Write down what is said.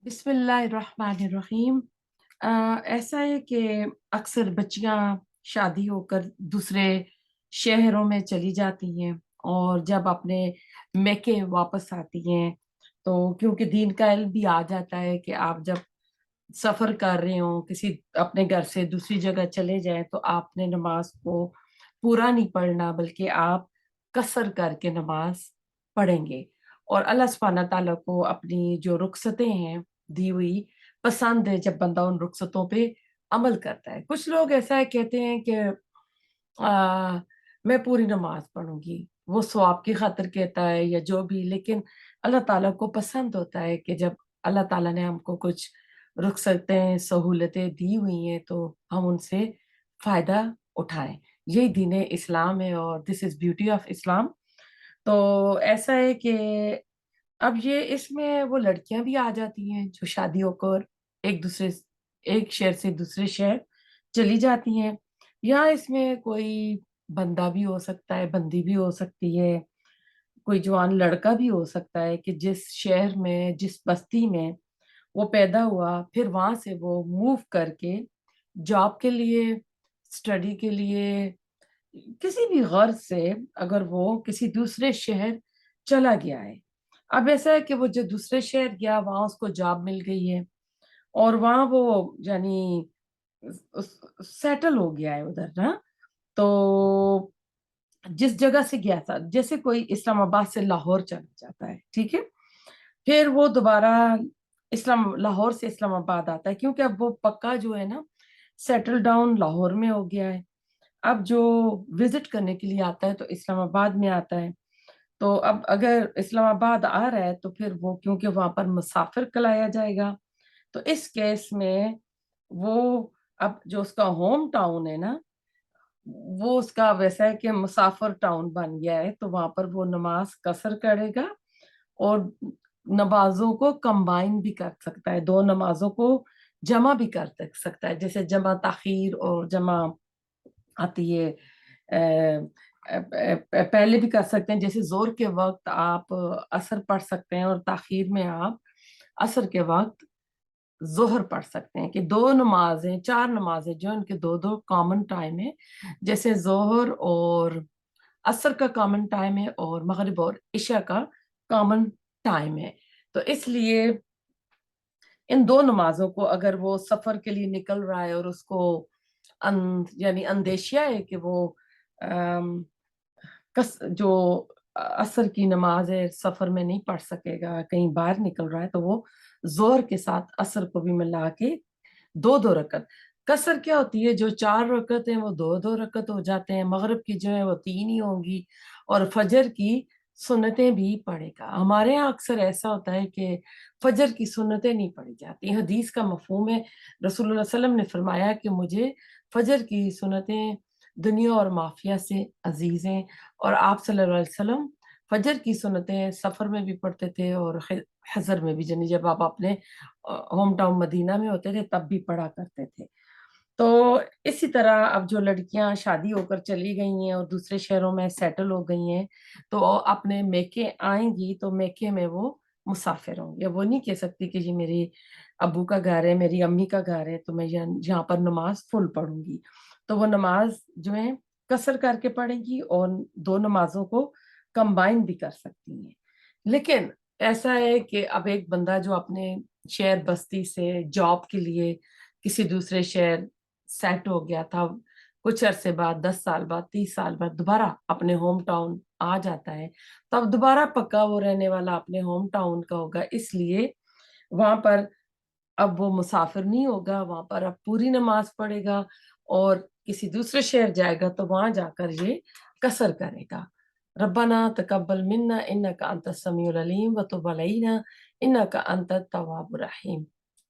बिस्मिल्लाहिर्रहमानिर्रहीम। ऐसा है कि अक्सर बच्चियां शादी होकर दूसरे शहरों में चली जाती हैं और जब अपने मैके वापस आती हैं तो क्योंकि दीन का इल्म भी आ जाता है कि आप जब सफर कर रहे हो किसी अपने घर से दूसरी जगह चले जाएं तो आपने नमाज को पूरा नहीं पढ़ना बल्कि आप कसर करके नमाज पढ़ेंगे। और अल्लाह सुब्हानहू तआला को अपनी जो रुखसतें हैं दी हुई पसंद है जब बंदा उन रुखसतों पे अमल करता है। कुछ लोग ऐसा है कहते हैं कि आ, मैं पूरी नमाज पढ़ूंगी, वो सवाब की खातिर कहता है या जो भी, लेकिन अल्लाह ताला को पसंद होता है कि जब अल्लाह ताला ने हमको कुछ रुखसतें सहूलतें दी हुई हैं तो हम उनसे फायदा उठाएं। यही दीन इस्लाम है और this is beauty of Islam. तो ऐसा है कि अब ये इसमें वो लड़कियां भी आ जाती हैं जो शादी होकर एक दूसरे एक शहर से दूसरे शहर चली जाती हैं। या इसमें कोई बंदा भी हो सकता है, बंदी भी हो सकती है, कोई जवान लड़का भी हो सकता है कि जिस शहर में जिस बस्ती में वो पैदा हुआ फिर वहां से वो मूव करके जॉब के लिए, स्टडी के लिए, किसी भी गर्ज से अगर वो किसी दूसरे शहर चला गया है। अब ऐसा है कि वो जो दूसरे शहर गया वहां उसको जॉब मिल गई है और वहां वो यानी सेटल हो गया है उधर ना। तो जिस जगह से गया था, जैसे कोई इस्लामाबाद से लाहौर चला जाता है, ठीक है, फिर वो दोबारा लाहौर से इस्लामाबाद आता है क्योंकि अब वो पक्का जो है ना सेटल डाउन लाहौर में हो गया है। अब जो विजिट करने के लिए आता है तो इस्लामाबाद में आता है। तो अब अगर इस्लामाबाद आ रहा है तो फिर वो क्योंकि वहां पर मुसाफिर कहलाया जाएगा। तो इस केस में वो अब जो उसका होम टाउन है ना वो उसका वैसा है कि मुसाफिर टाउन बन गया है, तो वहां पर वो नमाज कसर करेगा और नमाजों को कंबाइन भी कर सकता है, दो नमाजों को जमा भी कर सकता है। जैसे जमा ताखीर और जमा आती है, पहले भी कर सकते हैं, जैसे जोर के वक्त आप असर पढ़ सकते हैं और ताखीर में आप असर के वक्त जोहर पढ़ सकते हैं। कि दो नमाजें, चार नमाजें जो इनके दो दो कॉमन टाइम है, जैसे जोहर और असर का कॉमन टाइम है और मगरिब और इशा का कॉमन टाइम है। तो इसलिए इन दो नमाजों को अगर वो सफर के लिए निकल रहा है और उसको यानी अंदेशिया है कि वो अम, जो असर की नमाज है सफर में नहीं पढ़ सकेगा, कहीं बाहर निकल रहा है, तो वो जोर के साथ असर को भी मिला के दो दो रकत। कसर क्या होती है, जो चार रकत है वो दो दो रकत हो जाते हैं, मगरिब की जो है वो तीन ही होंगी और फजर की सुन्नतें भी पढ़ेगा। हमारे यहाँ अक्सर ऐसा होता है कि फजर की सुन्नतें नहीं पढ़ी जाती। हदीस का मफहूम है, रसूलुल्लाह सल्लल्लाहु अलैहि वसल्लम ने फरमाया कि मुझे फजर की सुन्नतें दुनिया और माफिया से अजीज हैं। और आप सल्लल्लाहु अलैहि वसल्लम फजर की सुन्नतें सफर में भी पढ़ते थे और हजर में भी, यानी जब आप अपने होम टाउन मदीना में होते थे तब भी पढ़ा करते थे। तो इसी तरह अब जो लड़कियां शादी होकर चली गई हैं और दूसरे शहरों में सेटल हो गई हैं तो अपने मेके आएंगी तो मेके में वो मुसाफिर होंगे। वो नहीं कह सकती कि ये मेरी अबू का घर है, मेरी अम्मी का घर है, तो मैं यहाँ पर नमाज फुल पढ़ूंगी। तो वो नमाज जो है कसर करके पढ़ेंगी और दो नमाजों को कंबाइन भी कर सकती हैं। लेकिन ऐसा है कि अब एक बंदा जो अपने शहर बस्ती से जॉब के लिए किसी दूसरे शहर सेट हो गया था, कुछ अरसे बाद 10 साल बाद 30 साल बाद दोबारा अपने होम टाउन आ जाता है, तो अब दोबारा पक्का वो रहने वाला अपने होम टाउन का होगा। इसलिए वहां पर अब वो मुसाफिर नहीं होगा, वहां पर अब पूरी नमाज पढ़ेगा और किसी दूसरे शहर जाएगा तो वहां जाकर ये कसर करेगा। रब्बना तकब्बल मिन्ना इन्नका अंतस समीउल अलीम व तुब अलैना इन्नका अंतत तव्वाबुर रहीम।